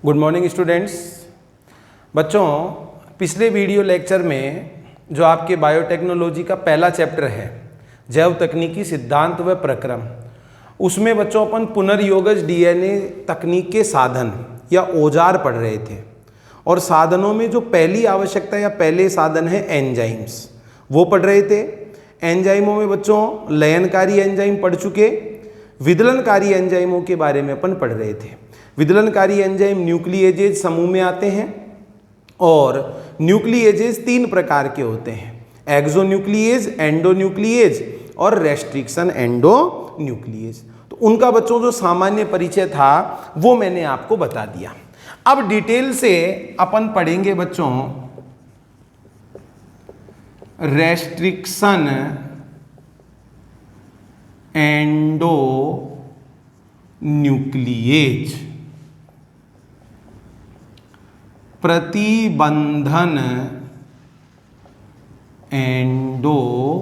Good morning students. बच्चों, पिछले video lecture में जो आपके बायोटेक्नोलॉजी का पहला चैप्टर है जैव तकनीकी सिद्धांत व प्रक्रम, उसमें बच्चों अपन पुनर्योगज डीएनए तकनीक के साधन या औजार पढ़ रहे थे। और साधनों में जो पहली आवश्यकता या पहले साधन है एंजाइम्स, वो पढ़ रहे थे। एंजाइमों में बच्चों लयनकारी एंजाइम पढ़ चुके, विदलनकारी एंजाइमों के बारे में अपन पढ़ रहे थे। विदलनकारी एंजाइम न्यूक्लिएजेज समूह में आते हैं और न्यूक्लिएजेज तीन प्रकार के होते हैं, एक्सोन्यूक्लिएज, एंडोन्यूक्लिएज और रेस्ट्रिक्शन एंडोन्यूक्लिएज। तो उनका बच्चों जो सामान्य परिचय था वो मैंने आपको बता दिया। अब डिटेल से अपन पढ़ेंगे बच्चों रेस्ट्रिक्शन एंडोन्यूक्लिएज, प्रतिबंधन एंडोन्यूक्लिएज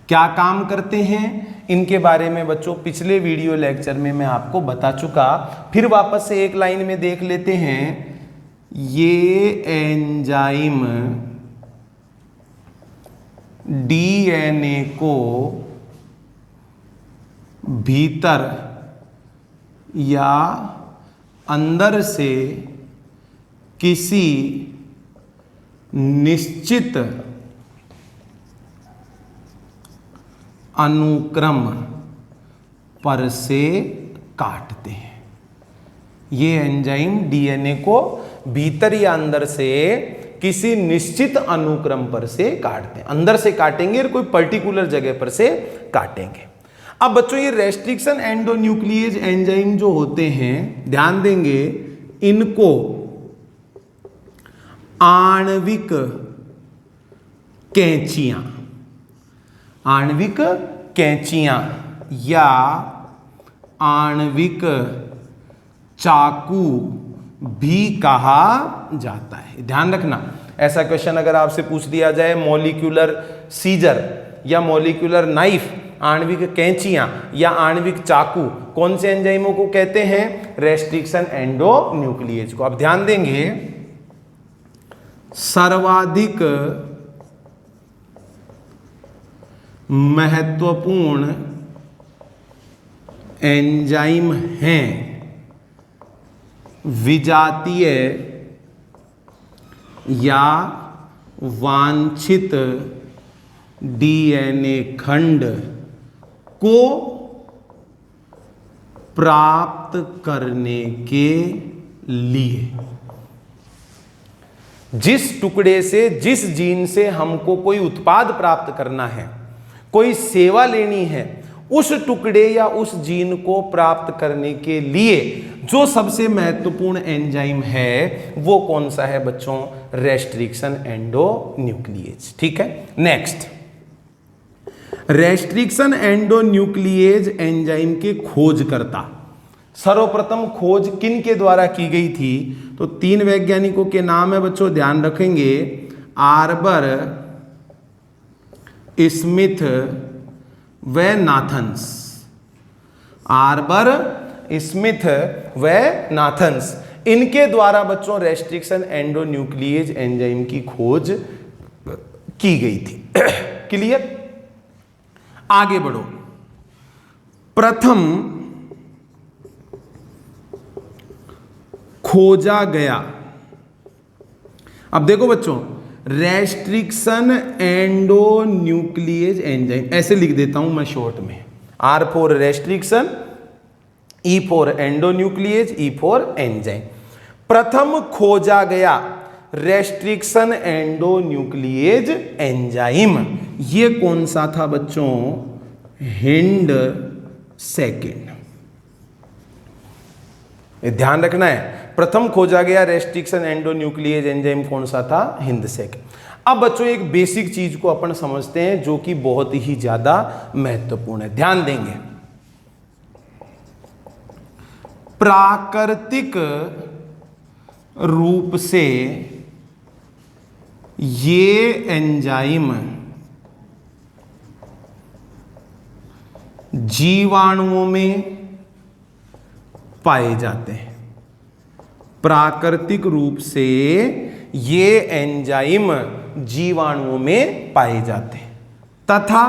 क्या काम करते हैं, इनके बारे में बच्चों पिछले वीडियो लेक्चर में मैं आपको बता चुका। फिर वापस से एक लाइन में देख लेते हैं। ये एंजाइम डीएनए को भीतर या अंदर से किसी निश्चित अनुक्रम पर से काटते हैं। ये एंजाइम डीएनए को भीतर या अंदर से किसी निश्चित अनुक्रम पर से काटते हैं। अंदर से काटेंगे और कोई पर्टिकुलर जगह पर से काटेंगे। अब बच्चों ये रेस्ट्रिक्शन एंडोन्यूक्लिएज एंजाइम जो होते हैं, ध्यान देंगे, इनको आणविक कैंचियां या आणविक चाकू भी कहा जाता है। ध्यान रखना, ऐसा क्वेश्चन अगर आपसे पूछ दिया जाए मॉलिक्यूलर सीजर या मॉलिक्यूलर नाइफ, आणविक कैंचियां या आणविक चाकू, कौन से एंजाइमों को कहते हैं? रेस्ट्रिक्शन एंडोन्यूक्लिएज को। अब ध्यान देंगे, सर्वाधिक महत्वपूर्ण एंजाइम हैं विजातीय या वांछित डीएनए खंड को प्राप्त करने के लिए। जिस टुकड़े से, जिस जीन से हमको कोई उत्पाद प्राप्त करना है, कोई सेवा लेनी है, उस टुकड़े या उस जीन को प्राप्त करने के लिए जो सबसे महत्वपूर्ण एंजाइम है वो कौन सा है बच्चों? Restriction endonuclease. ठीक है, नेक्स्ट, रेस्ट्रिक्शन एंडोन्यूक्लिएज एंजाइम के खोजकर्ता। सर्वप्रथम खोज किन के द्वारा की गई थी? तो तीन वैज्ञानिकों के नाम है बच्चों, ध्यान रखेंगे, आर्बर, स्मिथ व नाथन्स। आर्बर, स्मिथ व नाथन्स, इनके द्वारा बच्चों रेस्ट्रिक्शन एंडोन्यूक्लिएज एंजाइम की खोज की गई थी। क्लियर? आगे बढ़ो। प्रथम खोजा गया, अब देखो बच्चों, रेस्ट्रिक्शन एंडोन्यूक्लिएज एंजाइम ऐसे लिख देता हूं मैं शॉर्ट में, R for restriction, E for endonuclease, E for enzyme. प्रथम खोजा गया रेस्ट्रिक्शन एंडोन्यूक्लिएज एंजाइम, ये कौन सा था बच्चों? Hind second. ध्यान रखना है, प्रथम खोजा गया रेस्ट्रिक्शन एंडोन्यूक्लिएज एंजाइम कौन सा था? हिंद सेकेंड। अब बच्चों एक बेसिक चीज को अपन समझते हैं जो कि बहुत ही ज्यादा महत्वपूर्ण है, ध्यान देंगे। प्राकृतिक रूप से ये एंजाइम जीवाणुओं में पाए जाते हैं। प्राकृतिक रूप से ये एंजाइम जीवाणुओं में पाए जाते हैं तथा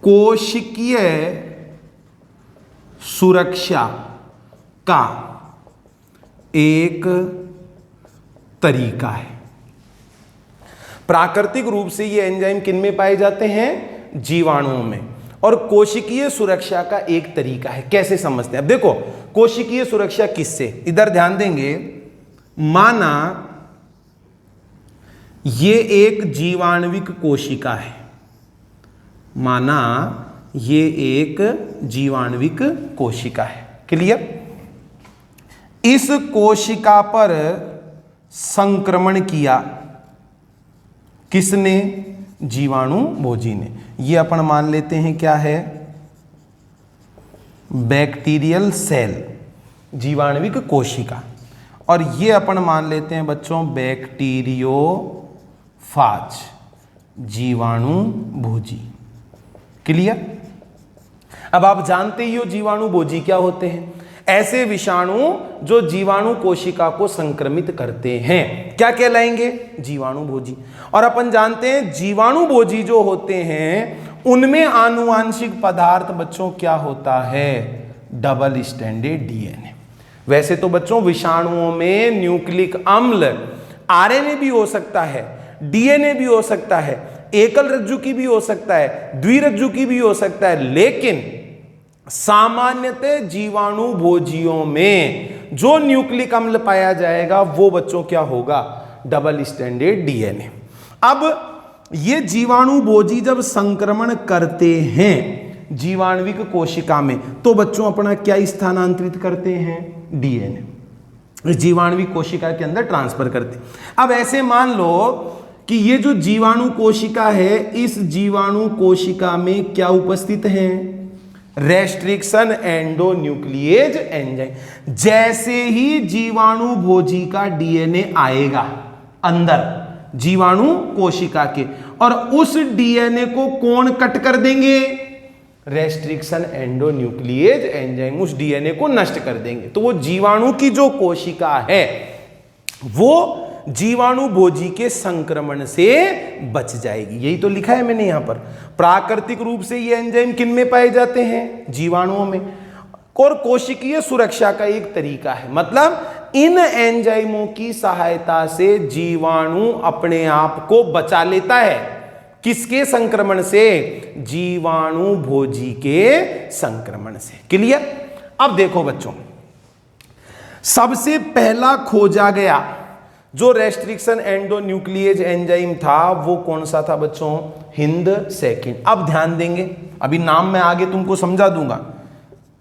कोशिकीय सुरक्षा का एक तरीका है। प्राकृतिक रूप से ये एंजाइम किन में पाए जाते हैं? जीवाणुओं में। और कोशिकीय सुरक्षा का एक तरीका है। कैसे समझते हैं? अब देखो, कोशिकीय सुरक्षा किससे, इधर ध्यान देंगे। माना ये एक जीवाणुविक कोशिका है, माना ये एक जीवाणुविक कोशिका है। क्लियर? इस कोशिका पर संक्रमण किया किसने? जीवाणु भोजी ने। ये अपन मान लेते हैं क्या है? बैक्टीरियल सेल, जीवाणुविक कोशिका। और ये अपन मान लेते हैं बच्चों बैक्टीरियोफाज, जीवाणु भोजी। क्लियर? अब आप जानते ही हो जीवाणु भोजी क्या होते हैं। ऐसे विषाणु जो जीवाणु कोशिका को संक्रमित करते हैं क्या कहलाएंगे? जीवाणु भोजी। और अपन जानते हैं जीवाणु भोजी जो होते हैं उनमें आनुवांशिक पदार्थ बच्चों क्या होता है? Double stranded DNA. वैसे तो बच्चों विषाणुओं में न्यूक्लिक अम्ल, आरएनए भी हो सकता है, डीएनए भी हो सकता है, एकल रज्जु की भी हो सकता है, द्विरज्जु की भी हो सकता है, लेकिन सामान्यतः जीवाणु भोजियों में जो न्यूक्लिक अम्ल पाया जाएगा वो बच्चों क्या होगा? Double stranded DNA. अब ये जीवाणु भोजी जब संक्रमण करते हैं जीवाणुविक कोशिका में तो बच्चों अपना क्या स्थानांतरित करते हैं? डीएनए जीवाणुविक कोशिका के अंदर ट्रांसफर करते हैं। अब ऐसे मान लो कि ये जो जीवाणु कोशिका है, इस जीवाणु कोशिका में क्या उपस्थित है? Restriction endonuclease enzyme. जैसे ही जीवाणु भोजी का डीएनए आएगा अंदर जीवाणु कोशिका के, और उस डीएनए को कौन कट कर देंगे? रेस्ट्रिक्शन एंडोन्यूक्लिएज एंजाइम उस डीएनए को नष्ट कर देंगे। तो वो जीवाणु की जो कोशिका है वो जीवाणु भोजी के संक्रमण से बच जाएगी। यही तो लिखा है मैंने यहां पर। प्राकृतिक रूप से ये एंजाइम किन में पाए जाते हैं? जीवाणुओं में। और कोशिकीय सुरक्षा का एक तरीका है, मतलब इन एंजाइमों की सहायता से जीवाणु अपने आप को बचा लेता है। किसके संक्रमण से? जीवाणु भोजी के संक्रमण से। क्लियर? अब देखो बच्चों, सबसे पहला खोजा गया जो रेस्ट्रिक्शन एंडोन्यूक्लिएज एंजाइम था वो कौन सा था बच्चों? हिंद सेकंड। अब ध्यान देंगे, अभी नाम मैं आगे तुमको समझा दूंगा।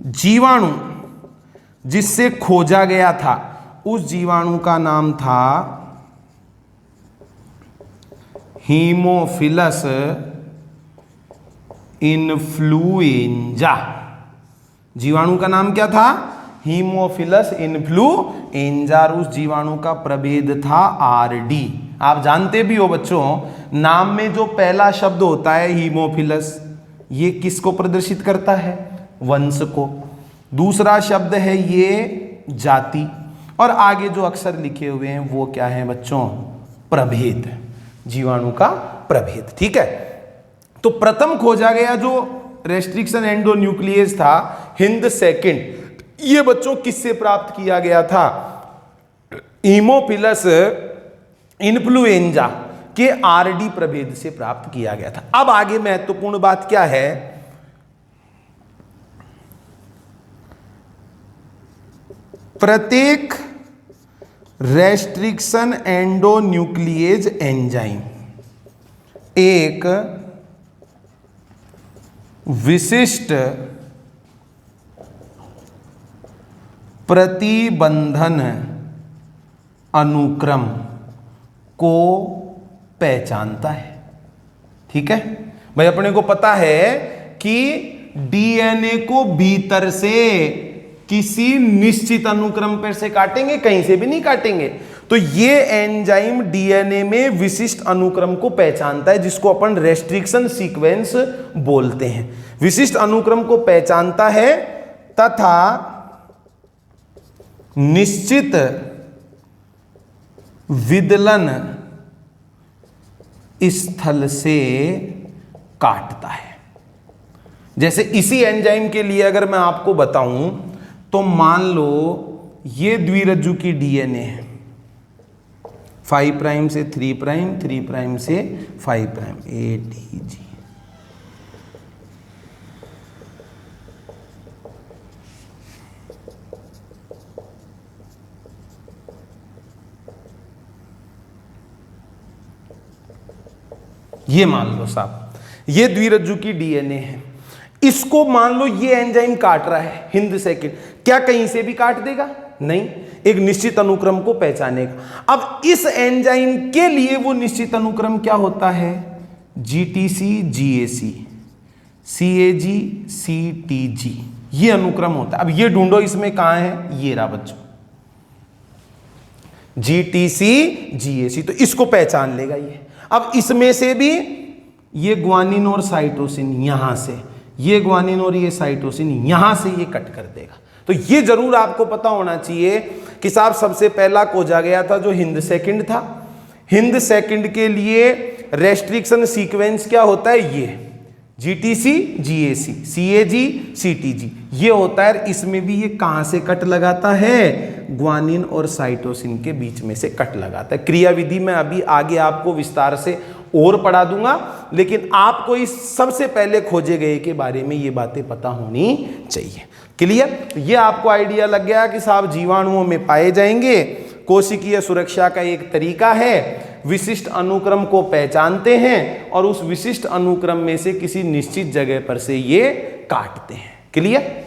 जीवाणु जिससे खोजा गया था उस जीवाणु का नाम था हीमोफिलस इन्फ्लुएंजा। जीवाणु का नाम क्या था? Haemophilus influenza. उस जीवाणु का प्रभेद था आरडी। आप जानते भी हो बच्चों, नाम में जो पहला शब्द होता है हीमोफिलस, ये किसको प्रदर्शित करता है? वंश को। दूसरा शब्द है ये जाति, और आगे जो अक्षर लिखे हुए हैं वो क्या है बच्चों? प्रभेद, जीवाणु का प्रभेद। ठीक है? तो प्रथम खोजा गया जो रेस्ट्रिक्शन एंडोन्यूक्लिएज था हिंद सेकंड, ये बच्चों किससे प्राप्त किया गया था? हीमोफिलस इन्फ्लुएंजा के आरडी प्रभेद से प्राप्त किया गया था। अब आगे महत्वपूर्ण बात क्या है? प्रत्येक रेस्ट्रिक्शन एंडोन्यूक्लिएज एंजाइम एक विशिष्ट प्रतिबंधन अनुक्रम को पहचानता है। ठीक है भाई, अपने को पता है कि डीएनए को भीतर से किसी निश्चित अनुक्रम पर से काटेंगे, कहीं से भी नहीं काटेंगे। तो ये एंजाइम डीएनए में विशिष्ट अनुक्रम को पहचानता है, जिसको अपन रेस्ट्रिक्शन सीक्वेंस बोलते हैं। विशिष्ट अनुक्रम को पहचानता है तथा निश्चित विदलन स्थल से काटता है। जैसे इसी एंजाइम के लिए अगर मैं आपको बताऊं तो मान लो ये द्विरज्जु की डीएनए है, 5 प्राइम से 3 प्राइम, 3 प्राइम से 5 प्राइम, ATG। ये मान लो साहब, ये द्विरज्जु की डीएनए है, इसको मान लो ये एंजाइम काट रहा है हिंद सेकंड, क्या कहीं से भी काट देगा? नहीं, एक निश्चित अनुक्रम को पहचानेगा। अब इस एंजाइम के लिए वो निश्चित अनुक्रम क्या होता है? GTC GAC, CAG CTG, ये अनुक्रम होता है। अब ये ढूंढो इसमें कहां है, ये रहा बच्चों, GTC GAC, तो इसको पहचान लेगा ये। अब इसमें से भी ये ग्वानिन और साइटोसिन, यहां से ये ग्वानिन और ये साइटोसिन यहां से ये कट कर देगा। तो ये जरूर आपको पता होना चाहिए कि साहब सबसे पहला खोजा गया था जो हिंद सेकंड था। हिंद सेकंड के लिए रेस्ट्रिक्शन सीक्वेंस क्या होता है? ये GTC GAC, CAG CTG, ये होता है। इसमें भी ये कहां से कट लगाता है? ग्वानिन और साइटोसिन के बीच में से कट लगाता है। क्रियाविधि में अभी आगे आपको विस्तार से और पढ़ा दूंगा, लेकिन आपको इस सबसे पहले खोजे गए के बारे में ये बातें पता होनी चाहिए। क्लियर? ये आपको आइडिया लग गया कि साहब जीवाणुओं में पाए जाएंगे, कोशिकीय सुरक्षा का एक तरीका है, विशिष्ट अनुक्रम को पहचानते हैं और उस विशिष्ट अनुक्रम में से किसी निश्चित जगह पर से ये काटते हैं। क्लियर?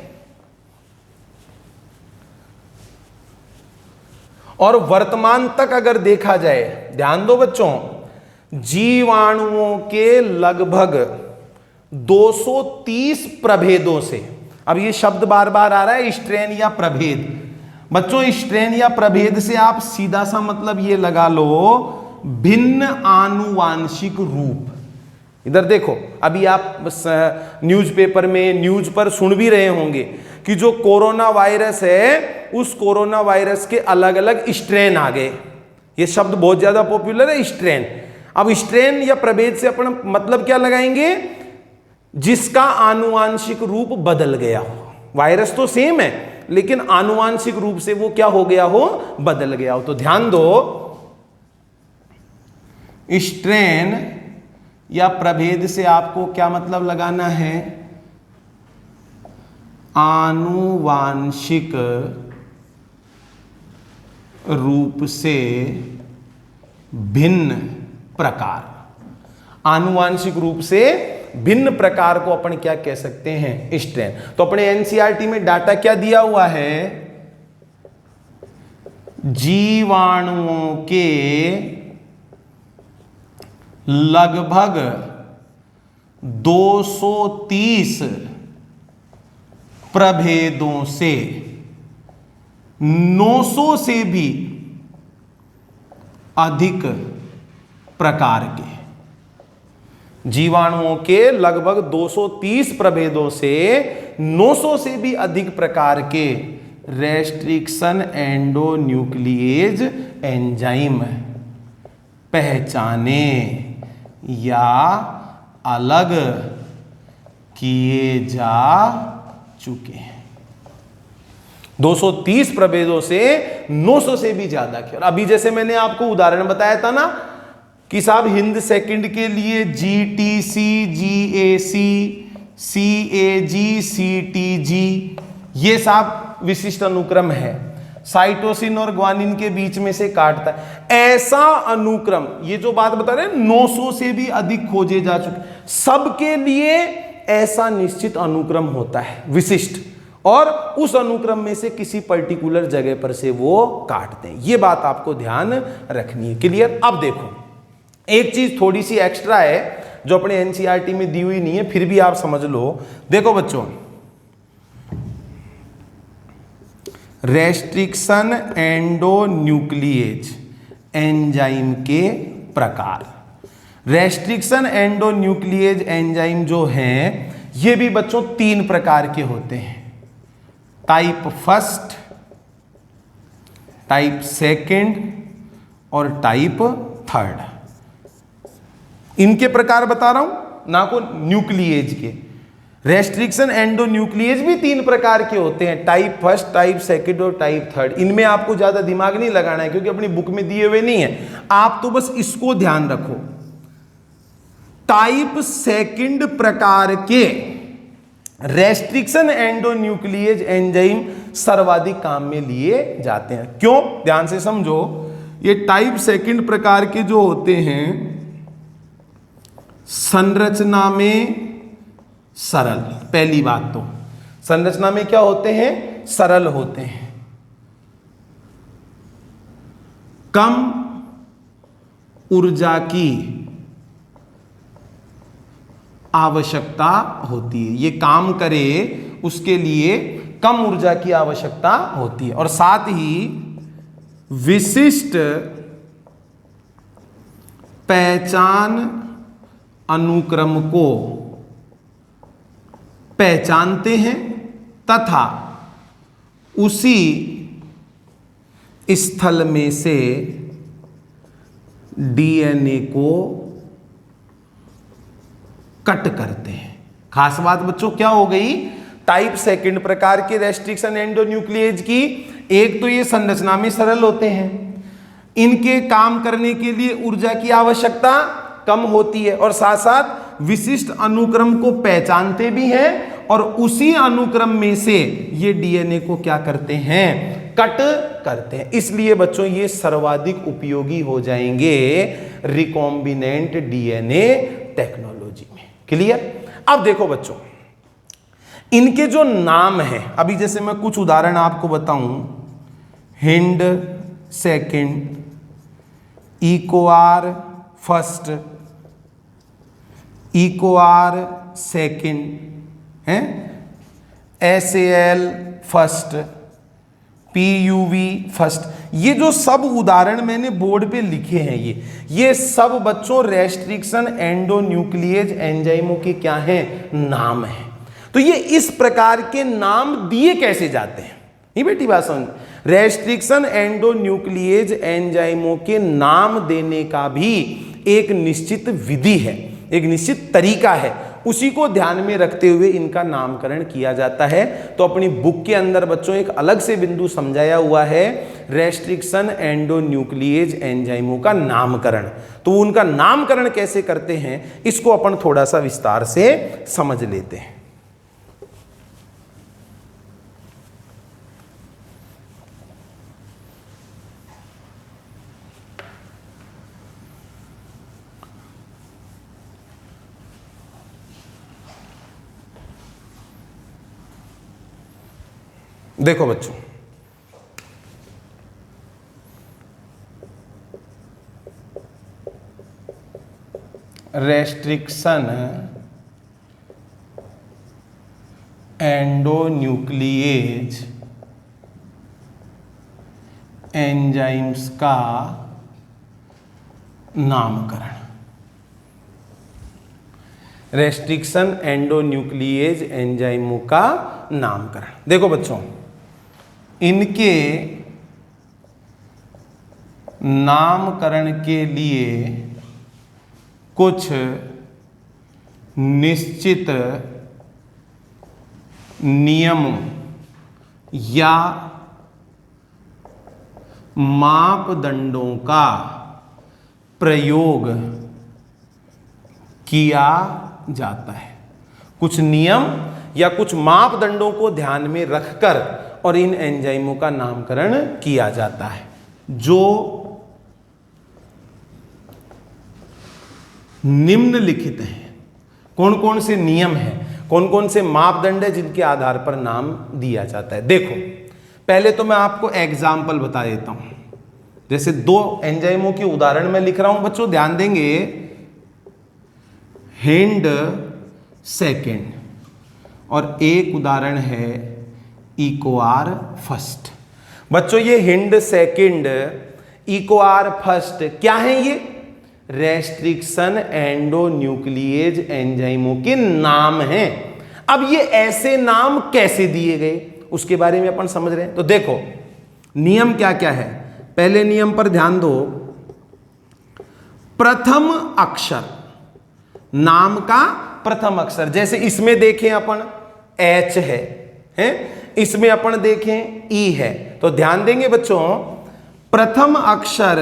और वर्तमान तक अगर देखा जाए, ध्यान दो बच्चों, जीवाणुओं के लगभग 230 प्रभेदों से, अब ये शब्द बार बार आ रहा है स्ट्रेन या प्रभेद। बच्चों स्ट्रेन या प्रभेद से आप सीधा सा मतलब ये लगा लो भिन्न आनुवांशिक रूप। इधर देखो, अभी आप न्यूज़पेपर में न्यूज पर सुन भी रहे होंगे कि जो कोरोना वायरस है उस कोरोना वायरस के अलग अलग स्ट्रेन आ गए। ये शब्द बहुत ज्यादा पॉपुलर है, स्ट्रेन। अब स्ट्रेन या प्रभेद से अपन मतलब क्या लगाएंगे? जिसका आनुवांशिक रूप बदल गया हो। वायरस तो सेम है लेकिन आनुवांशिक रूप से वो क्या हो गया हो? बदल गया हो। तो ध्यान दो, स्ट्रेन या प्रभेद से आपको क्या मतलब लगाना है? आनुवांशिक रूप से भिन्न प्रकार। आनुवांशिक रूप से भिन्न प्रकार को अपन क्या कह सकते हैं? स्ट्रेन। तो अपने एनसीईआरटी में डाटा क्या दिया हुआ है? जीवाणुओं के लगभग 230 प्रभेदों से 900 से भी अधिक प्रकार के, जीवाणुओं के लगभग 230 प्रभेदों से 900 से भी अधिक प्रकार के रेस्ट्रिक्शन एंडोन्यूक्लिएज एंजाइम पहचाने या अलग किए जा चुके हैं। 230 प्रभेदों से 900 से भी ज्यादा के। और अभी जैसे मैंने आपको उदाहरण बताया था ना कि साहब हिंद सेकंड के लिए GTC GAC CAG CTG ये साहब विशिष्ट अनुक्रम है, साइटोसिन और ग्वानिन के बीच में से काटता है। ऐसा अनुक्रम, ये जो बात बता रहे हैं 900 से भी अधिक खोजे जा चुके, सबके लिए ऐसा निश्चित अनुक्रम होता है विशिष्ट, और उस अनुक्रम में से किसी पर्टिकुलर जगह पर से वो काटते हैं। ये बात आपको ध्यान रखनी है। क्लियर? अब देखो एक चीज थोड़ी सी एक्स्ट्रा है जो अपने एनसीईआरटी में दी हुई नहीं है, फिर भी आप समझ लो। देखो बच्चों, रेस्ट्रिक्शन एंडोन्यूक्लिएज एंजाइम के प्रकार। रेस्ट्रिक्शन एंडोन्यूक्लिएज एंजाइम जो हैं ये भी बच्चों 3 प्रकार के होते हैं। टाइप फर्स्ट, टाइप सेकंड और टाइप थर्ड। इनके प्रकार बता रहा हूं ना, को न्यूक्लिएज के। रेस्ट्रिक्शन एंडोन्यूक्लिएज भी 3 प्रकार के होते हैं, टाइप फर्स्ट, टाइप सेकंड और टाइप थर्ड। इनमें आपको ज्यादा दिमाग नहीं लगाना है क्योंकि अपनी बुक में दिए हुए नहीं है, आप तो बस इसको ध्यान रखो। टाइप सेकंड प्रकार के रेस्ट्रिक्शन एंडोन्यूक्लिएज एंजाइम सर्वाधिक काम में लिए जाते हैं। क्यों? ध्यान से समझो। ये टाइप सेकंड प्रकार के जो होते हैं संरचना में सरल, पहली बात तो संरचना में क्या होते हैं? सरल होते हैं, कम ऊर्जा की आवश्यकता होती है। ये काम करे उसके लिए कम ऊर्जा की आवश्यकता होती है, और साथ ही विशिष्ट पहचान अनुक्रम को पहचानते हैं तथा उसी स्थल में से डीएनए को कट करते हैं। खास बात बच्चों क्या हो गई? टाइप सेकंड प्रकार के रेस्ट्रिक्शन एंडोन्यूक्लिएज की, एक तो ये संरचना में सरल होते हैं, इनके काम करने के लिए ऊर्जा की आवश्यकता कम होती है, और साथ साथ विशिष्ट अनुक्रम को पहचानते भी हैं, और उसी अनुक्रम में से ये डीएनए को क्या करते हैं? कट करते हैं। इसलिए बच्चों ये सर्वाधिक उपयोगी हो जाएंगे रिकॉम्बिनेंट डीएनए टेक्नोलॉजी में। क्लियर? अब देखो बच्चों, इनके जो नाम है, अभी जैसे मैं कुछ उदाहरण आपको बताऊं, हिंड सेकंड, इकोआर फर्स्ट, इकोआर सेकंड है, एसएल फर्स्ट, पीयूवी फर्स्ट, ये जो सब उदाहरण मैंने बोर्ड पे लिखे हैं, ये सब बच्चों रेस्ट्रिक्शन एंडोन्यूक्लिएज एंजाइमों के क्या हैं? नाम हैं। तो ये इस प्रकार के नाम दिए कैसे जाते हैं? ये बेटी बात समझ। रेस्ट्रिक्शन एंडोन्यूक्लिएज एंजाइमों के नाम देने का भी एक निश्चित विधि है, एक निश्चित तरीका है, उसी को ध्यान में रखते हुए इनका नामकरण किया जाता है। तो अपनी बुक के अंदर बच्चों एक अलग से बिंदु समझाया हुआ है, रेस्ट्रिक्शन एंडोन्यूक्लिएज एंजाइमों का नामकरण। तो उनका नामकरण कैसे करते हैं इसको अपन थोड़ा सा विस्तार से समझ लेते हैं। देखो बच्चों, रेस्ट्रिक्शन एंडोन्यूक्लिएज एंजाइम्स का नामकरण। रेस्ट्रिक्शन एंडोन्यूक्लिएज एंजाइमों का नामकरण। देखो बच्चों, इनके नामकरण के लिए कुछ निश्चित नियम या मापदंडों का प्रयोग किया जाता है। कुछ नियम या कुछ मापदंडों को ध्यान में रखकर और इन एंजाइमों का नामकरण किया जाता है, जो निम्नलिखित हैं। कौन कौन से नियम हैं, कौन कौन से मापदंड है जिनके आधार पर नाम दिया जाता है? देखो, पहले तो मैं आपको एग्जाम्पल बता देता हूं। जैसे 2 एंजाइमों के उदाहरण मैं लिख रहा हूं बच्चों, ध्यान देंगे। हिंड सेकेंड और एक उदाहरण है इकोआर फर्स्ट। बच्चों ये हिंड सेकेंड, इकोआर फर्स्ट क्या है? ये रेस्ट्रिक्शन एंडोन्यूक्लिएज एंजाइमों के नाम हैं। अब ये ऐसे नाम कैसे दिए गए उसके बारे में अपन समझ रहे हैं। तो देखो नियम क्या क्या है, पहले नियम पर ध्यान दो। प्रथम अक्षर, नाम का प्रथम अक्षर, जैसे इसमें देखें अपन एच है, इसमें अपन देखें ई है, तो ध्यान देंगे बच्चों प्रथम अक्षर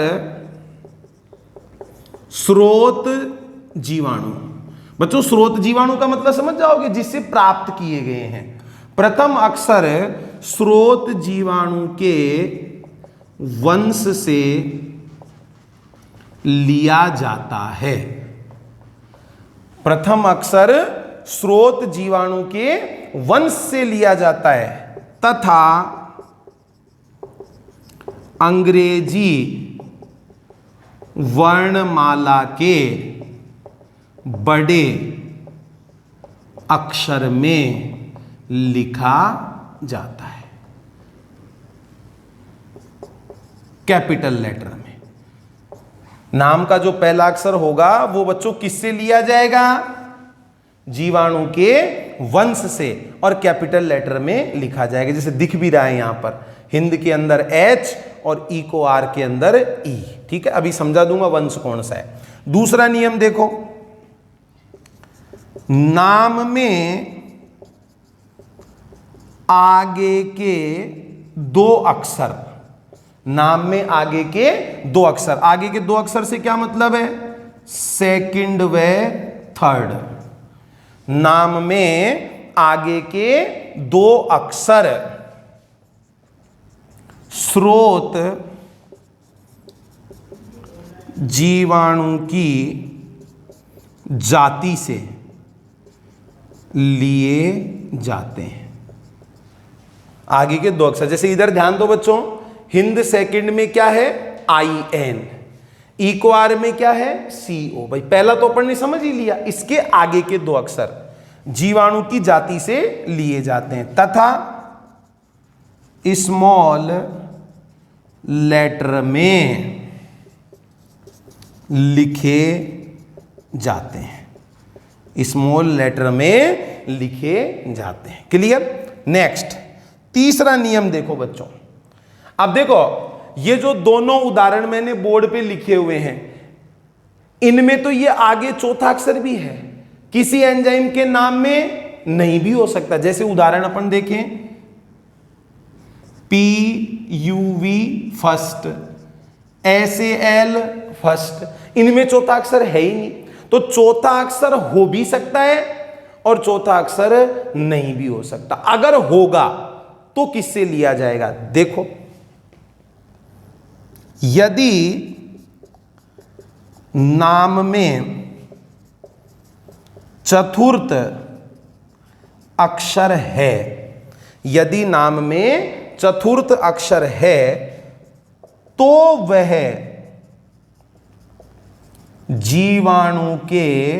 स्रोत जीवाणु। बच्चों स्रोत जीवाणु का मतलब समझ जाओगे, जिससे प्राप्त किए गए हैं। प्रथम अक्षर स्रोत जीवाणु के वंश से लिया जाता है। प्रथम अक्षर स्रोत जीवाणु के वंश से लिया जाता है तथा अंग्रेजी वर्णमाला के बड़े अक्षर में लिखा जाता है, कैपिटल लेटर में। नाम का जो पहला अक्षर होगा वो बच्चों किससे लिया जाएगा, जीवाणु के वंश से, और कैपिटल लेटर में लिखा जाएगा। जैसे दिख भी रहा है यहां पर, हिंद के अंदर एच और ई को आर के अंदर ई। ठीक है, अभी समझा दूंगा वंश कौन सा है। दूसरा नियम देखो, नाम में आगे के दो अक्षर, नाम में आगे के दो अक्षर, आगे के दो अक्षर से क्या मतलब है, सेकंड व थर्ड। नाम में आगे के दो अक्षर स्रोत जीवाणु की जाति से लिए जाते हैं। आगे के दो अक्षर, जैसे इधर ध्यान दो बच्चों, हिंद सेकंड में क्या है, आई एन, ई को आर में क्या है, सी ओ। भाई पहला तो अपन ने समझ ही लिया, इसके आगे के दो अक्षर जीवाणु की जाति से लिए जाते हैं तथा स्मॉल लेटर में लिखे जाते हैं, स्मॉल लेटर में लिखे जाते हैं। क्लियर। नेक्स्ट तीसरा नियम देखो बच्चों। अब देखो ये जो दोनों उदाहरण मैंने बोर्ड पे लिखे हुए हैं, इनमें तो ये आगे चौथा अक्षर भी है, किसी एंजाइम के नाम में नहीं भी हो सकता। जैसे उदाहरण अपन देखें, PUV फर्स्ट, SAL फर्स्ट, इनमें चौथा अक्षर है ही नहीं। तो चौथा अक्षर हो भी सकता है और चौथा अक्षर नहीं भी हो सकता। अगर होगा तो किससे लिया जाएगा, देखो यदि नाम में चतुर्थ अक्षर है, यदि नाम में चतुर्थ अक्षर है तो वह जीवाणु के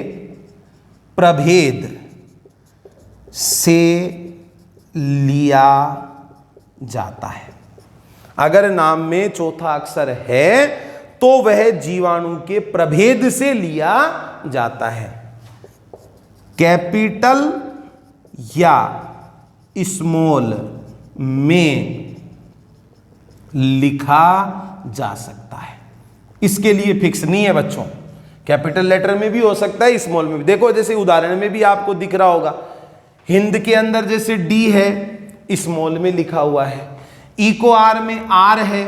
प्रभेद से लिया जाता है। अगर नाम में चौथा अक्षर है तो वह जीवाणु के प्रभेद से लिया जाता है। कैपिटल या स्मॉल में लिखा जा सकता है, इसके लिए फिक्स नहीं है बच्चों। कैपिटल लेटर में भी हो सकता है, स्मॉल में भी। देखो जैसे उदाहरण में भी आपको दिख रहा होगा, हिंद के अंदर जैसे डी है, स्मॉल में लिखा हुआ है, ई को आर में आर है,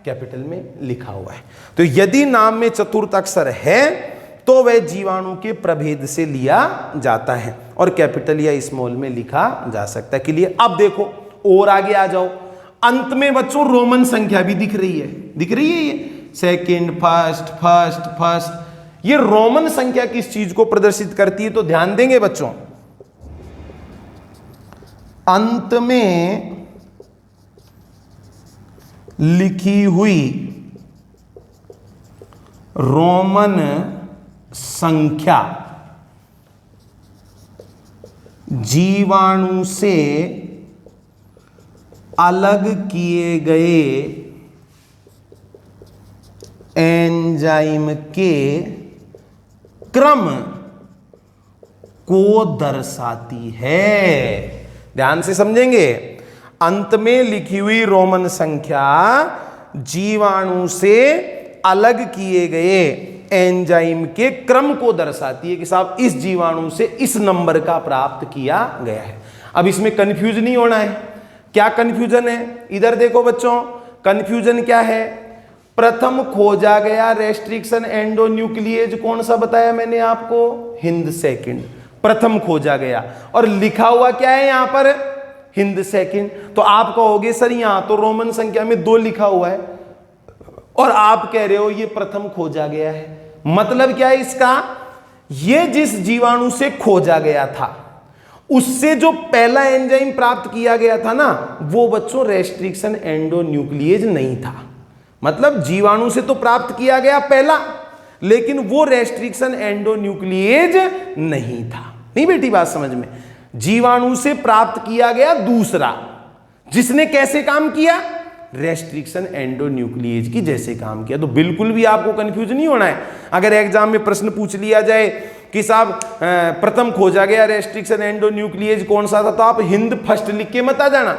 कैपिटल में लिखा हुआ है। तो यदि नाम में चतुर्थ अक्षर है तो वह जीवाणु के प्रभेद से लिया जाता है और कैपिटल या स्मॉल में लिखा जा सकता है। के लिए अब देखो और आगे आ जाओ, अंत में बच्चों रोमन संख्या भी दिख रही है, दिख रही है ये सेकंड, फर्स्ट, फर्स्ट, फर्स्ट। ये रोमन संख्या किस चीज को प्रदर्शित करती है, तो ध्यान देंगे बच्चों, अंत में लिखी हुई रोमन संख्या जीवाणु से अलग किए गए एंजाइम के क्रम को दर्शाती है। ध्यान से समझेंगे, अंत में लिखी हुई रोमन संख्या जीवाणु से अलग किए गए एंजाइम के क्रम को दर्शाती है कि साहब इस जीवाणु से इस नंबर का प्राप्त किया गया है। अब इसमें कंफ्यूज नहीं होना है। क्या कंफ्यूजन है? इधर देखो बच्चों, कंफ्यूजन क्या है? प्रथम खोजा गया रेस्ट्रिक्शन एंडोन्यूक्लिएज कौन सा बताया मैंने आपको? हिंद सेकंड। प्रथम खोजा गया और लिखा हुआ क्या है यहां पर? हिंद सेकंड। तो आप कहोगे सर यहां तो रोमन संख्या में 2 लिखा हुआ है और आप कह रहे हो ये प्रथम खोजा गया है। मतलब क्या है इसका? ये जिस जीवाणु से खोजा गया था उससे जो पहला एंजाइम प्राप्त किया गया था ना, वो बच्चों रेस्ट्रिक्शन एंडोन्यूक्लिएज नहीं था। मतलब जीवाणु से तो प्राप्त किया गया पहला, लेकिन वो रेस्ट्रिक्शन एंडोन्यूक्लिएज नहीं था। नहीं बेटी बात समझ में? जीवाणु से प्राप्त किया गया दूसरा, जिसने कैसे काम किया? रेस्ट्रिक्शन एंडोन्यूक्लिएज की जैसे काम किया। तो बिल्कुल भी आपको कंफ्यूज नहीं होना है। अगर एग्जाम में प्रश्न पूछ लिया जाए कि साहब प्रथम खोजा गया रेस्ट्रिक्शन एंडोन्यूक्लिएज कौन सा था, तो आप हिंद फर्स्ट लिख के मत आ जाना।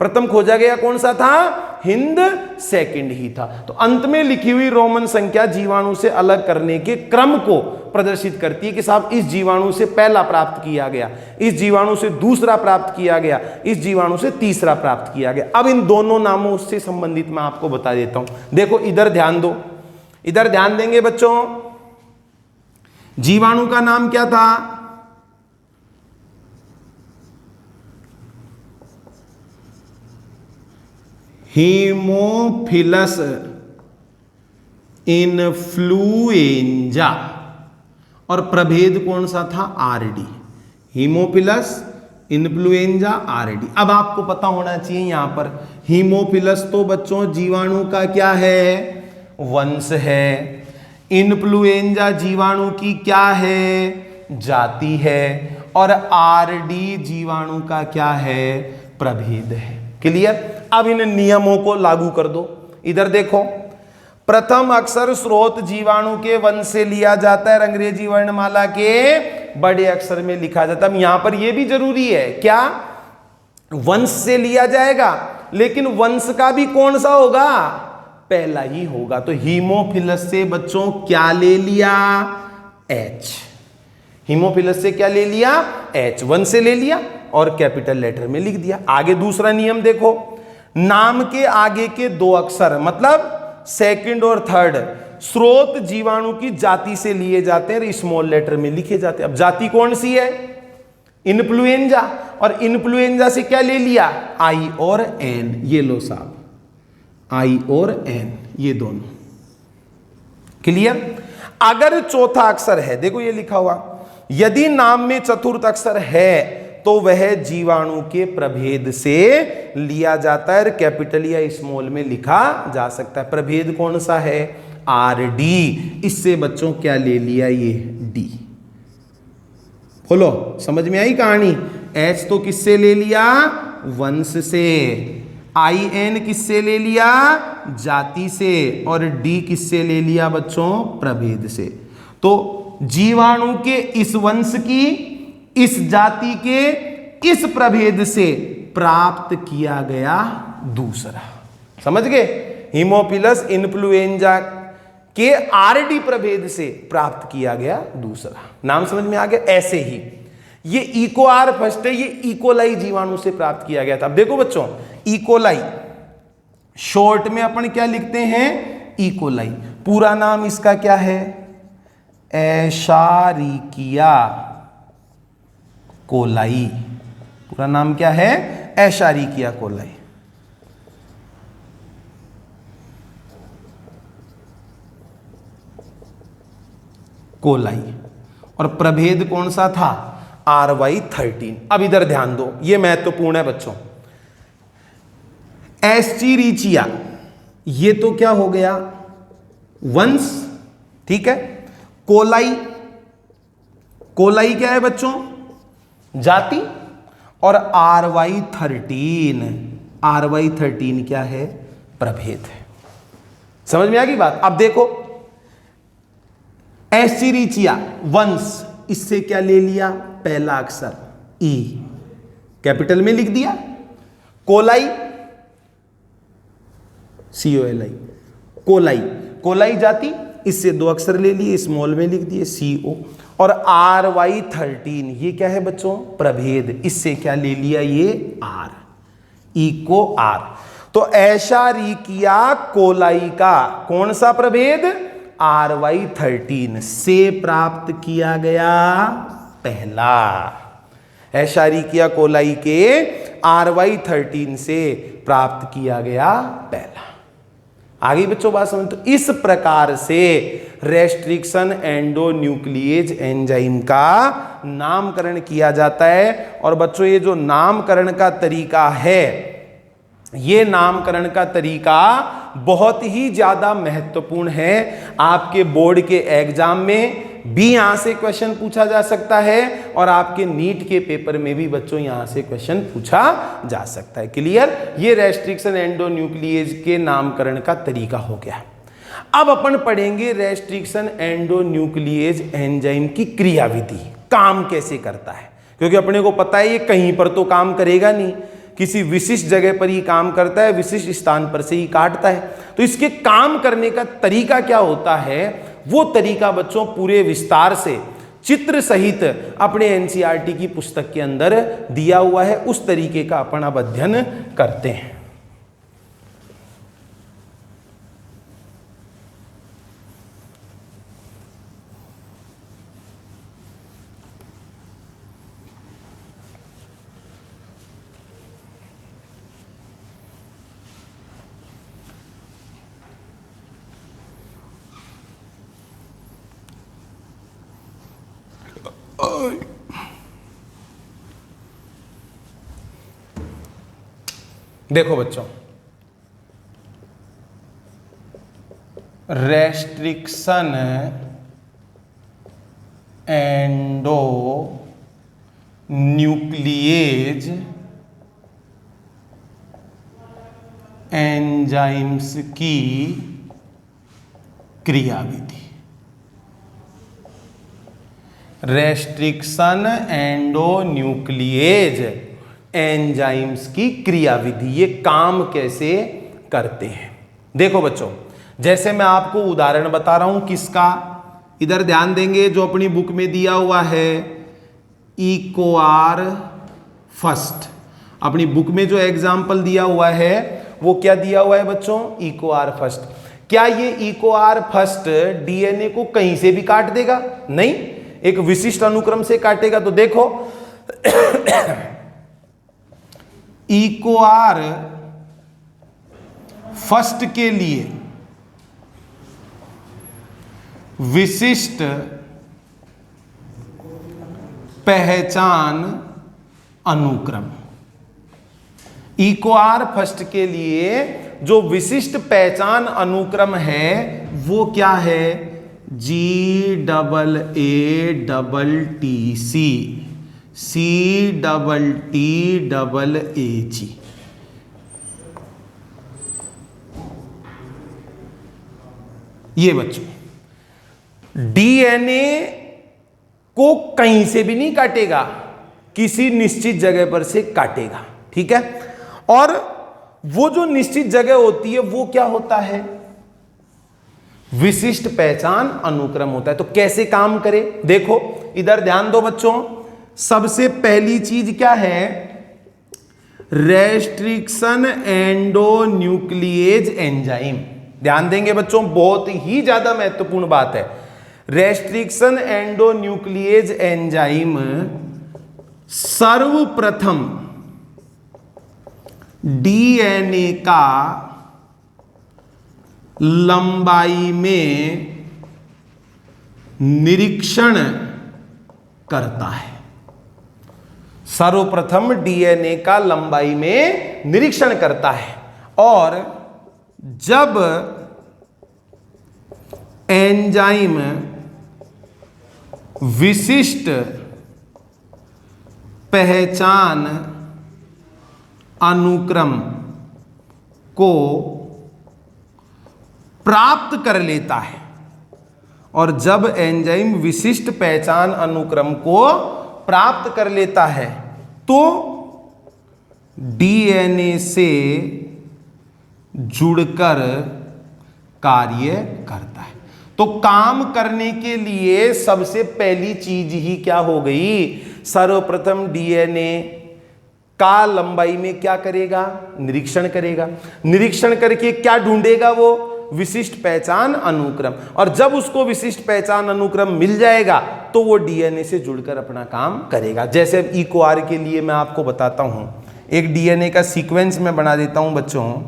प्रथम खोजा गया कौन सा था? हिंद सेकंड ही था। तो अंत में लिखी हुई रोमन संख्या जीवाणु से अलग करने के क्रम को प्रदर्शित करती है कि साहब इस जीवाणु से पहला प्राप्त किया गया, इस जीवाणु से दूसरा प्राप्त किया गया, इस जीवाणु से तीसरा प्राप्त किया गया। अब इन दोनों नामों से संबंधित मैं आपको बता देता हूं। देखो इधर ध्यान दो, इधर ध्यान देंगे बच्चों। जीवाणु का नाम क्या था? हीमोफिलस इन्फ्लुएंजा और प्रभेद कौन सा था? आरडी। Haemophilus influenza RD. अब आपको पता होना चाहिए यहां पर हीमोफिलस तो बच्चों जीवाणु का क्या है? वंश है। इन्फ्लुएंजा जीवाणु की क्या है? जाति है। और आरडी जीवाणु का क्या है? प्रभेद है। क्लियर? अब इन नियमों को लागू कर दो। इधर देखो, प्रथम अक्षर स्रोत जीवाणु के वंश से लिया जाता है और अंग्रेजी वर्णमाला के बड़े अक्षर में लिखा जाता है। यहां पर यह भी जरूरी है, क्या? वंश से लिया जाएगा, लेकिन वंश का भी कौन सा होगा? पहला ही होगा। तो हीमोफिलस से बच्चों क्या ले लिया? एच। हीमोफिलस से क्या ले लिया? एच। वन से ले लिया और कैपिटल लेटर में लिख दिया। आगे दूसरा नियम देखो, नाम के आगे के 2 अक्षर मतलब सेकंड और थर्ड स्रोत जीवाणु की जाति से लिए जाते हैं और स्मॉल लेटर में लिखे जाते हैं। अब जाति कौन सी है? इन्फ्लुएंजा। और इन्फ्लुएंजा से क्या ले लिया? आई और एन। ये लो साहब, आई और एन, ये दोनों। क्लियर? अगर चौथा अक्षर है, देखो ये लिखा हुआ, यदि नाम में चतुर्थ अक्षर है तो वह जीवाणु के प्रभेद से लिया जाता है और कैपिटल या स्मॉल में लिखा जा सकता है। प्रभेद कौन सा है? R D. इससे बच्चों क्या ले लिया? ये डी। बोलो समझ में आई कहानी? एच तो किससे ले लिया? वंश से। आई एन किससे ले लिया? जाति से। और डी किससे ले लिया बच्चों? प्रभेद से। तो जीवाणु के इस वंश की, इस जाति के, इस प्रभेद से प्राप्त किया गया दूसरा। समझ गए? हीमोफिलस इन्फ्लुएंजा के आरडी प्रभेद से प्राप्त किया गया दूसरा। नाम समझ में आ गया? ऐसे ही ये इकोआर फर्स्ट है, ये इकोलाई जीवाणु से प्राप्त किया गया था। अब देखो बच्चों, इकोलाई शॉर्ट में अपन क्या लिखते हैं? इकोलाई। पूरा नाम इसका क्या है? एशारिकिया कोलाई। पूरा नाम क्या है? एशारिकिया कोलाई। कोलाई। और प्रभेद कौन सा था? RY13। अब इधर ध्यान दो, ये महत्वपूर्ण है बच्चों। एस्चीरिचिया, ये तो क्या हो गया? वंश, ठीक है। कोलाई, कोलाई क्या है बच्चों? जाति। और RY13, RY13 क्या है? प्रभेद है। समझ में आ गई बात? अब देखो, एस्चीरिचिया वंश, इससे क्या ले लिया? पहला अक्षर ई, कैपिटल में लिख दिया। कोलाई, COLI, कोलाई, कोलाई जाति, इससे 2 अक्षर ले लिए, स्मॉल में लिख दिए CO। और RY13 ये क्या है बच्चों? प्रभेद, इससे क्या ले लिया? ये R, इको R। तो एशारिकिया कोलाई का कौन सा प्रभेद? RY13 से प्राप्त किया गया पहला। एशारिकिया कोलाई के RY13 से प्राप्त किया गया पहला। आगे बच्चों बात समझ। तो इस प्रकार से रेस्ट्रिक्शन एंडोन्यूक्लिएज एंजाइम का नामकरण किया जाता है। और बच्चों ये जो नामकरण का तरीका है, ये नामकरण का तरीका बहुत ही ज्यादा महत्वपूर्ण है। आपके बोर्ड के एग्जाम में भी यहां से क्वेश्चन पूछा जा सकता है और आपके नीट के पेपर में भी बच्चों यहां से क्वेश्चन पूछा जा सकता है। क्लियर? ये रेस्ट्रिक्शन एंडोन्यूक्लिएज के नामकरण का तरीका हो गया। अब अपन पढ़ेंगे रेस्ट्रिक्शन एंडोन्यूक्लिएज एंजाइम की क्रियाविधि, काम कैसे करता है। क्योंकि अपने को पता है ये कहीं पर तो काम करेगा नहीं, किसी विशिष्ट जगह पर ही काम करता है, विशिष्ट स्थान पर से ही काटता है। तो इसके काम करने का तरीका क्या होता है, वो तरीका बच्चों पूरे विस्तार से चित्र सहित अपने एनसीईआरटी की पुस्तक के अंदर दिया हुआ है। उस तरीके का अपन अब अध्ययन करते हैं। देखो बच्चों, रेस्ट्रिक्शन एंडोन्यूक्लिएज एंजाइम्स की क्रियाविधि। रेस्ट्रिक्शन एंडोन्यूक्लिएज एंजाइम्स की क्रियाविधि, ये काम कैसे करते हैं। देखो बच्चों, जैसे मैं आपको उदाहरण बता रहा हूं किसका, इधर ध्यान देंगे जो अपनी बुक में दिया हुआ है इकोआर फर्स्ट। अपनी बुक में जो एग्जाम्पल दिया हुआ है वो क्या दिया हुआ है बच्चों? इकोआर फर्स्ट। क्या ये इकोआर फर्स्ट डीएनए को कहीं से भी काट देगा? नहीं, एक विशिष्ट अनुक्रम से काटेगा। तो देखो इकोआर फर्स्ट के लिए विशिष्ट पहचान अनुक्रम, इकोआर फर्स्ट के लिए जो विशिष्ट पहचान अनुक्रम है वो क्या है? GAATTC CTTAG। ये बच्चों डीएनए को कहीं से भी नहीं काटेगा, किसी निश्चित जगह पर से काटेगा। ठीक है? और वो जो निश्चित जगह होती है वो क्या होता है? विशिष्ट पहचान अनुक्रम होता है। तो कैसे काम करे देखो, इधर ध्यान दो बच्चों। सबसे पहली चीज क्या है? Restriction endonuclease enzyme. ध्यान देंगे बच्चों, बहुत ही ज्यादा महत्वपूर्ण बात है। रेस्ट्रिक्शन एंडोन्यूक्लिएज एंजाइम सर्वप्रथम डीएनए का लंबाई में निरीक्षण करता है। सर्वप्रथम डीएनए का लंबाई में निरीक्षण करता है और जब एंजाइम विशिष्ट पहचान अनुक्रम को प्राप्त कर लेता है, और जब एंजाइम विशिष्ट पहचान अनुक्रम को प्राप्त कर लेता है तो डीएनए से जुड़कर कार्य करता है। तो काम करने के लिए सबसे पहली चीज ही क्या हो गई, सर्वप्रथम डीएनए का लंबाई में क्या करेगा, निरीक्षण करेगा। निरीक्षण करके क्या ढूंढेगा, वो विशिष्ट पहचान अनुक्रम। और जब उसको विशिष्ट पहचान अनुक्रम मिल जाएगा तो वो डीएनए से जुड़कर अपना काम करेगा। जैसे अब इक्वार के लिए मैं आपको बताता हूं, एक डीएनए का सीक्वेंस मैं बना देता हूं बच्चों।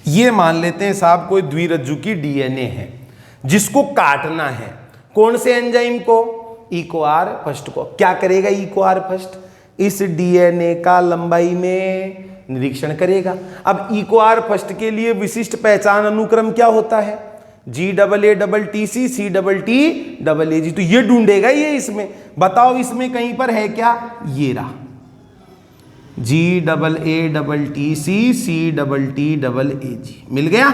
ये मान लेते हैं साहब कोई द्विरज्जु की डीएनए है जिसको काटना है। कौन से एंजाइम को, इक्वार फर्स्ट को। क्या करेगा इक्वार फर्स्ट, इस डीएनए का लंबाई में निरीक्षण करेगा। अब इक्वार फर्स्ट के लिए विशिष्ट पहचान अनुक्रम क्या होता है, GAATC CTTAG। तो ये ढूंढेगा ये इसमें, बताओ इसमें कहीं पर है क्या, ये रहा GAATC CTTAG, मिल गया।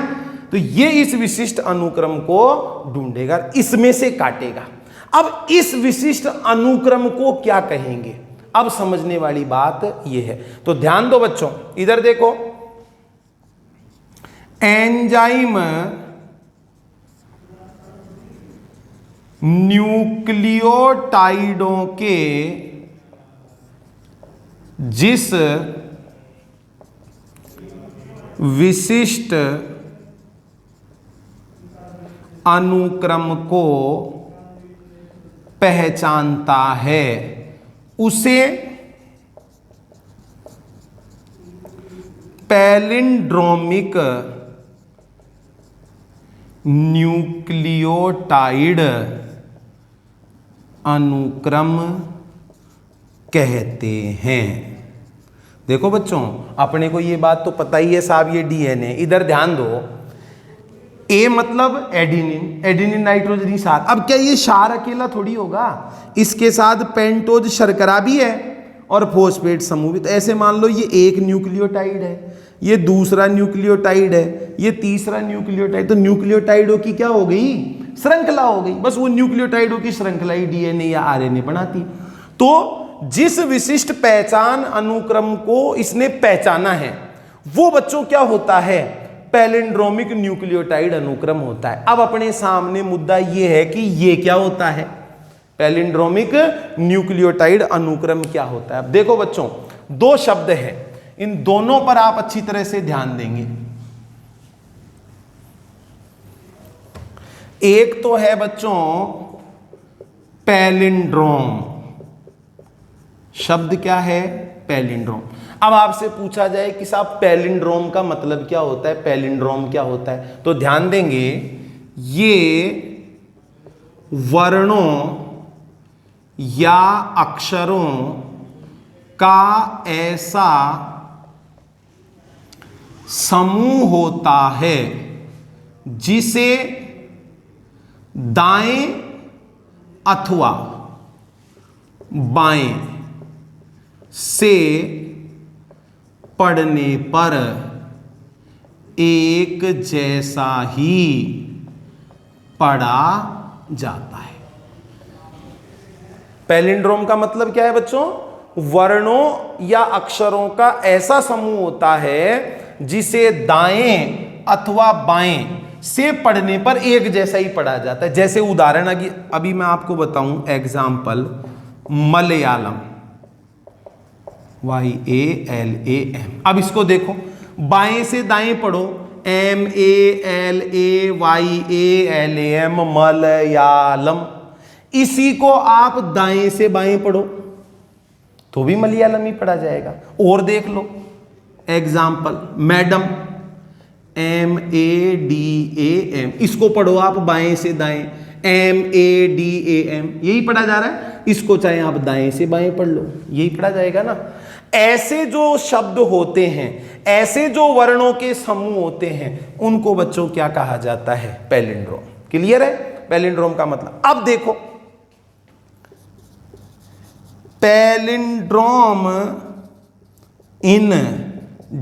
तो ये इस विशिष्ट अनुक्रम को ढूंढेगा, इसमें से काटेगा। अब इस विशिष्ट अनुक्रम को क्या कहेंगे, अब समझने वाली बात ये है। तो ध्यान दो बच्चों, इधर देखो, एंजाइम न्यूक्लियोटाइडों के जिस विशिष्ट अनुक्रम को पहचानता है उसे पैलिंड्रोमिक न्यूक्लियोटाइड अनुक्रम कहते हैं। देखो बच्चों, अपने को ये बात तो पता ही है साहब, ये डीएनए। इधर ध्यान दो, ए मतलब एडिनिन, एडिनिन नाइट्रोजनी क्षार। अब क्या ये क्षार अकेला थोड़ी होगा, इसके साथ पेंटोज शर्करा भी है और फॉस्फेट समूह भी। तो ऐसे मान लो ये एक न्यूक्लियोटाइड है, ये दूसरा न्यूक्लियोटाइड है, ये तीसरा न्यूक्लियोटाइड। तो न्यूक्लियोटाइडों की क्या हो गई, श्रृंखला हो गई। बस वो न्यूक्लियोटाइडों की श्रृंखला ही डीएनए या आरएनए बनाती। तो जिस विशिष्ट पहचान अनुक्रम को इसने पहचाना है वो बच्चों क्या होता है, पैलिंड्रोमिक न्यूक्लियोटाइड अनुक्रम होता है। अब अपने सामने मुद्दा ये है कि ये क्या होता है, पैलिंड्रोमिक न्यूक्लियोटाइड अनुक्रम क्या होता है। अब देखो बच्चों, दो शब्द हैं, इन दोनों पर आप अच्छी तरह से ध्यान देंगे। एक तो है बच्चों पैलिंड्रोम, शब्द क्या है, पैलिंड्रोम। अब आपसे पूछा जाए कि साहब पैलिंड्रोम का मतलब क्या होता है, पैलिंड्रोम क्या होता है, तो ध्यान देंगे, ये वर्णों या अक्षरों का ऐसा समूह होता है जिसे दाएं अथवा बाएं से पढ़ने पर एक जैसा ही पढ़ा जाता है। पैलिंड्रोम का मतलब क्या है बच्चों, वर्णों या अक्षरों का ऐसा समूह होता है जिसे दाएं अथवा बाएं से पढ़ने पर एक जैसा ही पढ़ा जाता है। जैसे उदाहरण अभी मैं आपको बताऊं, एग्जाम्पल मलयालम, YALAM। अब इसको देखो, बाएं से दाएं पढ़ो, MALAYALAM मलयालम। इसी को आप दाएं से बाएं पढ़ो तो भी मलयालम ही पढ़ा जाएगा। और देख लो एग्जाम्पल मैडम, MADAM, इसको पढ़ो आप बाएं से दाएं, MADAM, यही पढ़ा जा रहा है। इसको चाहे आप दाएं से बाएं पढ़ लो, यही पढ़ा जाएगा ना। ऐसे जो शब्द होते हैं, ऐसे जो वर्णों के समूह होते हैं, उनको बच्चों क्या कहा जाता है? पैलिंड्रोम। क्लियर है पैलिंड्रोम का मतलब? अब देखो, पैलिंड्रोम इन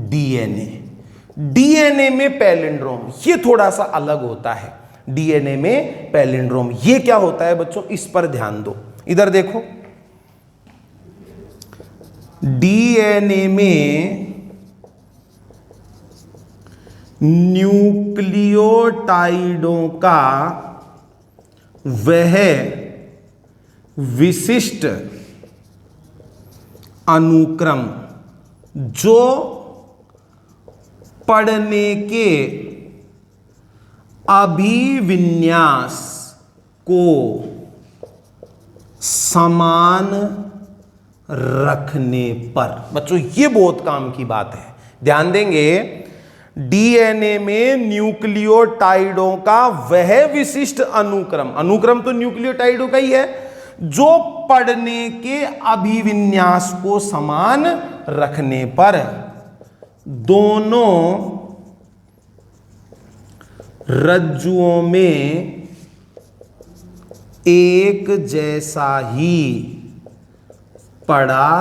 डीएनए, डीएनए में पैलिंड्रोम ये थोड़ा सा अलग होता है। डीएनए में पैलिंड्रोम ये क्या होता है बच्चों, इस पर ध्यान दो। इधर देखो, डीएनए में न्यूक्लियोटाइडों का वह विशिष्ट अनुक्रम जो पढ़ने के अभिविन्यास को समान रखने पर, बच्चों ये बहुत काम की बात है, ध्यान देंगे। डीएनए में न्यूक्लियोटाइडों का वह विशिष्ट अनुक्रम, अनुक्रम तो न्यूक्लियोटाइडों का ही है, जो पढ़ने के अभिविन्यास को समान रखने पर दोनों रज्जुओं में एक जैसा ही पढ़ा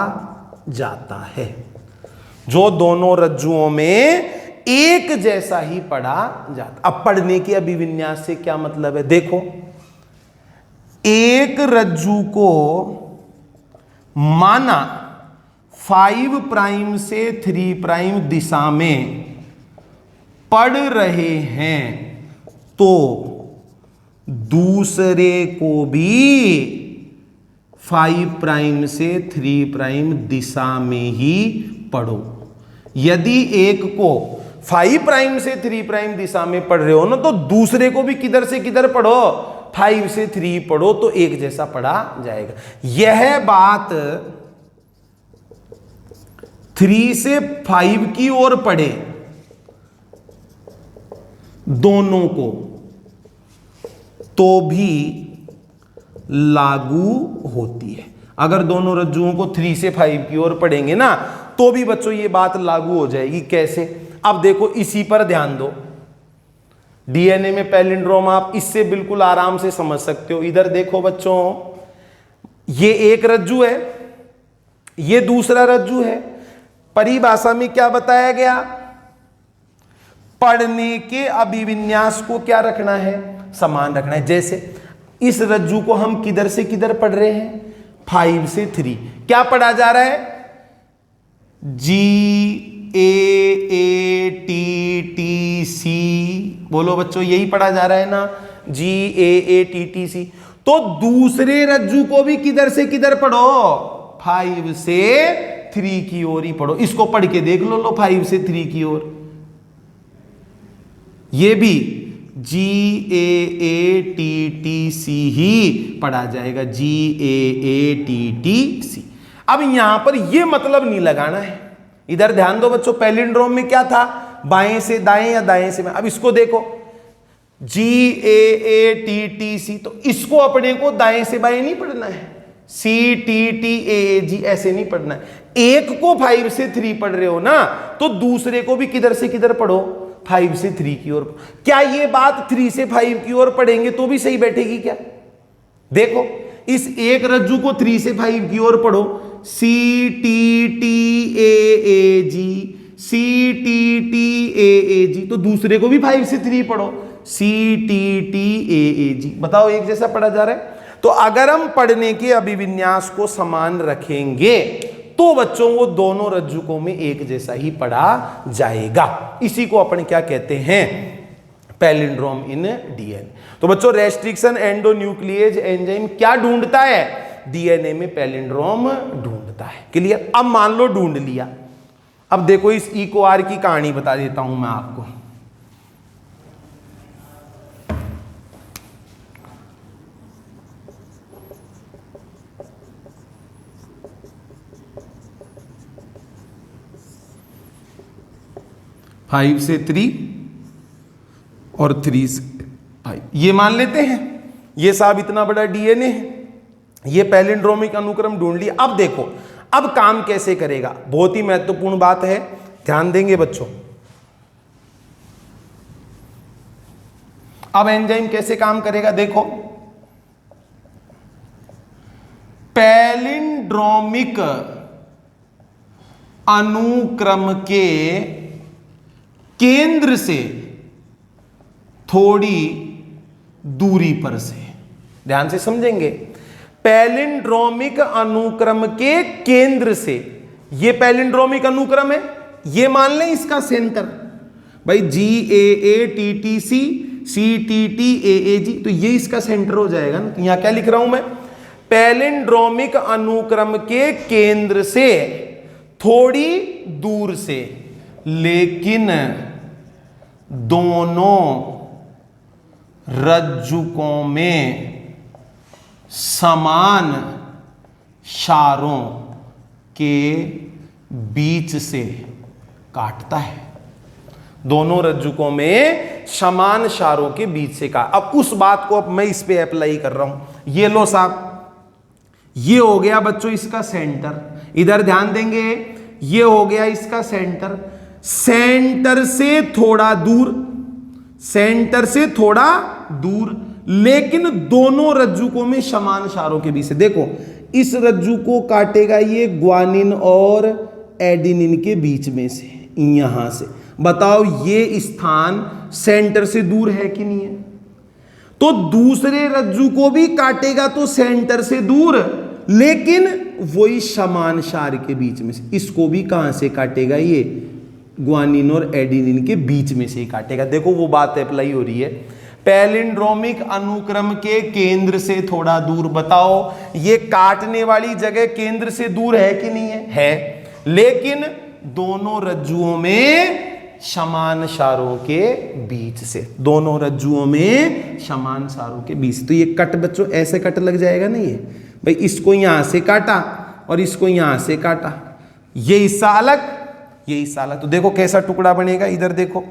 जाता है। जो दोनों रज्जुओं में एक जैसा ही पढ़ा जाता। अब पढ़ने के अभिविन्यास से क्या मतलब है? देखो, एक रज्जू को माना 5 प्राइम से 3 प्राइम दिशा में पढ़ रहे हैं तो दूसरे को भी 5 प्राइम से 3 प्राइम दिशा में ही पढ़ो। यदि एक को 5 प्राइम से 3 प्राइम दिशा में पढ़ रहे हो ना, तो दूसरे को भी किधर से किधर पढ़ो, 5 से 3 पढ़ो, तो एक जैसा पढ़ा जाएगा। यह बात 3 से 5 की ओर पढ़े दोनों को तो भी लागू होती है। अगर दोनों रज्जुओं को 3 से 5 की ओर पढ़ेंगे ना, तो भी बच्चों ये बात लागू हो जाएगी। कैसे? अब देखो, इसी पर ध्यान दो। डीएनए में पैलिंड्रोम आप इससे बिल्कुल आराम से समझ सकते हो। इधर देखो बच्चों, ये एक रज्जू है, ये दूसरा रज्जू है। परिभाषा में क्या बताया गया? पढ़ने के अभिविन्यास को क्या रखना है? समान रखना है। जैसे इस रज्जू को हम किधर से किधर पढ़ रहे हैं? 5 से 3। क्या पढ़ा जा रहा है? GAATTC। बोलो बच्चों, यही पढ़ा जा रहा है ना, GAATTC। तो दूसरे रज्जू को भी किधर से किधर पढ़ो? 5 से 3 की ओर ही पढ़ो। इसको पढ़ के देख लो, 5 से 3 की ओर। ये भी GAATTC ही पढ़ा जाएगा, GAATTC। अब यहां पर यह मतलब नहीं लगाना है। इधर ध्यान दो बच्चों, पैलिंड्रोम में क्या था? बाएं से दाएं या दाएं से बाएं। अब इसको देखो, GAATTC, तो इसको अपने को दाएं से बाएं नहीं पढ़ना है, CTTAAG ऐसे नहीं पढ़ना है। एक को 5 से 3 पढ़ रहे हो ना, तो दूसरे को भी किधर से किधर पढ़ो? 5 से 3 की ओर। क्या ये बात 3 से 5 की ओर पढ़ेंगे तो भी सही बैठेगी क्या? देखो, इस एक रज्जू को 3 से 5 की ओर पढ़ो, CTTAAG, CTTAAG, तो दूसरे को भी 5 से 3 पढ़ो, CTTAAG। बताओ, एक जैसा पढ़ा जा रहा है? तो अगर हम पढ़ने के अभिविन्यास को समान रखेंगे तो बच्चों वो दोनों रज्जुकों में एक जैसा ही पढ़ा जाएगा। इसी को अपन क्या कहते हैं? Palindrome in DNA. तो बच्चों, रेस्ट्रिक्शन एंडोन्यूक्लिएज एंजाइम क्या ढूंढता है? डीएनए में पैलिंड्रोम ढूंढता है। क्लियर? अब मान लो ढूंढ लिया। अब देखो, इस इकोआर की कहानी बता देता हूं मैं आपको। फाइव से 3 और 3 से 5, ये मान लेते हैं। ये साहब इतना बड़ा डीएनए है, ये पैलिंड्रोमिक अनुक्रम ढूंढ लिया। अब देखो, अब काम कैसे करेगा, बहुत ही महत्वपूर्ण बात है, ध्यान देंगे बच्चों। अब एंजाइम कैसे काम करेगा देखो, पैलिंड्रोमिक अनुक्रम के केंद्र से थोड़ी दूरी पर से, ध्यान से समझेंगे, पैलिंड्रोमिक अनुक्रम के केंद्र से, ये पैलिंड्रोमिक अनुक्रम है, ये मान लें इसका सेंटर, भाई GAATTC CTTAAG, तो ये इसका सेंटर हो जाएगा ना। तो यहां क्या लिख रहा हूं मैं, पैलिंड्रोमिक अनुक्रम के केंद्र से थोड़ी दूर से, लेकिन दोनों रज्जुकों में समान क्षारों के बीच से काटता है। दोनों रज्जुकों में समान क्षारों के बीच से काट, अब उस बात को अब मैं इस पे अप्लाई कर रहा हूं। ये लो साहब, ये हो गया बच्चों इसका सेंटर, इधर ध्यान देंगे, ये हो गया इसका सेंटर, सेंटर से थोड़ा दूर, सेंटर से थोड़ा दूर, लेकिन दोनों रज्जुकों में समान क्षारों के बीच से। देखो इस रज्जु को काटेगा ये ग्वानिन और एडिनिन के बीच में से, यहां से। बताओ ये स्थान सेंटर से दूर है कि नहीं है? तो दूसरे रज्जु को भी काटेगा तो सेंटर से दूर, लेकिन वही समान क्षार के बीच में से। इसको भी कहां से काटेगा, ये ग्वानिन और एडिनिन के बीच में से ही काटेगा। देखो वो बात अप्लाई हो रही है, पैलिंड्रोमिक अनुक्रम के केंद्र से थोड़ा दूर। बताओ ये काटने वाली जगह केंद्र से दूर है कि नहीं है? है, लेकिन दोनों रज्जुओं में समान क्षारों के बीच से, दोनों रज्जुओं में समान क्षारों के बीच। तो ये कट बच्चों ऐसे कट लग जाएगा ना, ये भाई इसको यहां से काटा और इसको यहां से काटा, ये हिस्सा अलग, ये हिस्सा अलग। तो देखो कैसा टुकड़ा बनेगा, इधर देखो,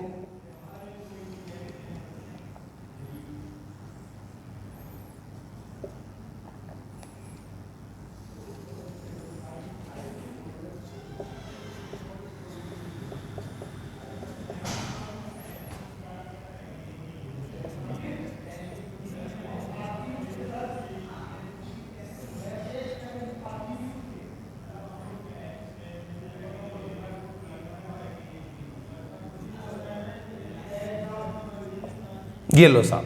ये लो साहब,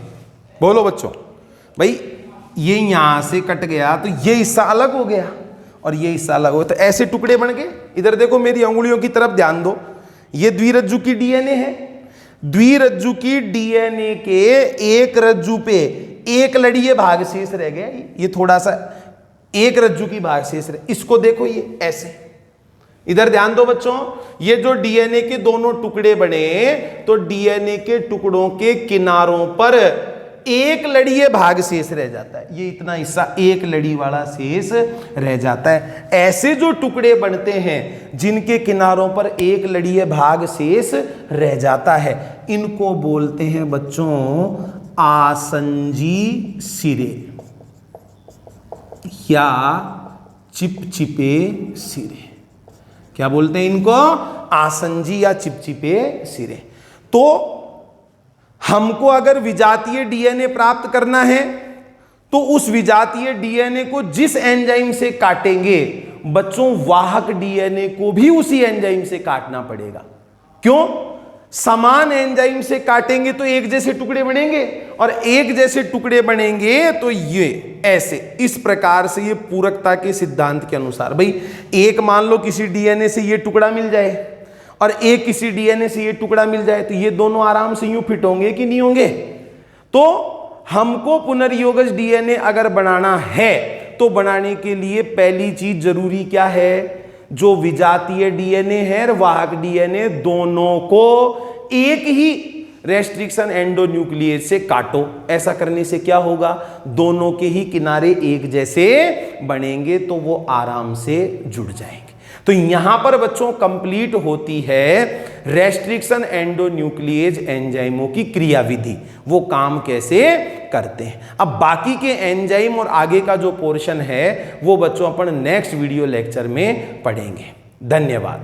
बोलो बच्चों, भाई ये यहां से कट गया तो ये हिस्सा अलग हो गया और ये हिस्सा अलग हो गया, तो ऐसे टुकड़े बन गए। इधर देखो मेरी अंगुलियों की तरफ ध्यान दो, ये द्विरज्जु की डीएनए है, द्विरज्जु की डीएनए के एक रज्जु पे एक लड़ीय भाग शेष रह गया, ये थोड़ा सा एक रज्जु की भाग शेष रह, इसको देखो ये ऐसे। इधर ध्यान दो बच्चों, ये जो डीएनए के दोनों टुकड़े बने, तो डीएनए के टुकड़ों के किनारों पर एक लड़ीय भाग शेष रह जाता है, ये इतना हिस्सा एक लड़ी वाला शेष रह जाता है। ऐसे जो टुकड़े बनते हैं जिनके किनारों पर एक लड़ीय भाग शेष रह जाता है, इनको बोलते हैं बच्चों आसंजी सिरे या चिपचिपे सिरे। क्या बोलते हैं इनको? आसंजी या चिपचिपे सिरे। तो हमको अगर विजातीय डीएनए प्राप्त करना है तो उस विजातीय डीएनए को जिस एंजाइम से काटेंगे बच्चों, वाहक डीएनए को भी उसी एंजाइम से काटना पड़ेगा। क्यों? समान एंजाइम से काटेंगे तो एक जैसे टुकड़े बनेंगे, और एक जैसे टुकड़े बनेंगे तो ये ऐसे, इस प्रकार से, ये पूरकता के सिद्धांत के अनुसार। भाई एक मान लो किसी डीएनए से ये टुकड़ा मिल जाए और एक किसी डीएनए से ये टुकड़ा मिल जाए, तो ये दोनों आराम से यूं फिट होंगे कि नहीं होंगे? तो हमको पुनर्योगज डीएनए अगर बनाना है तो बनाने के लिए पहली चीज जरूरी क्या है? जो विजातीय डीएनए है और वाहक डीएनए दोनों को एक ही रेस्ट्रिक्शन एंडोन्यूक्लियस से काटो। ऐसा करने से क्या होगा? दोनों के ही किनारे एक जैसे बनेंगे तो वो आराम से जुड़ जाएंगे। तो यहां पर बच्चों कंप्लीट होती है रेस्ट्रिक्शन एंडोन्यूक्लिएज एंजाइमों की क्रियाविधि, वो काम कैसे करते हैं। अब बाकी के एंजाइम और आगे का जो पोर्शन है वो बच्चों अपन नेक्स्ट वीडियो लेक्चर में पढ़ेंगे। धन्यवाद।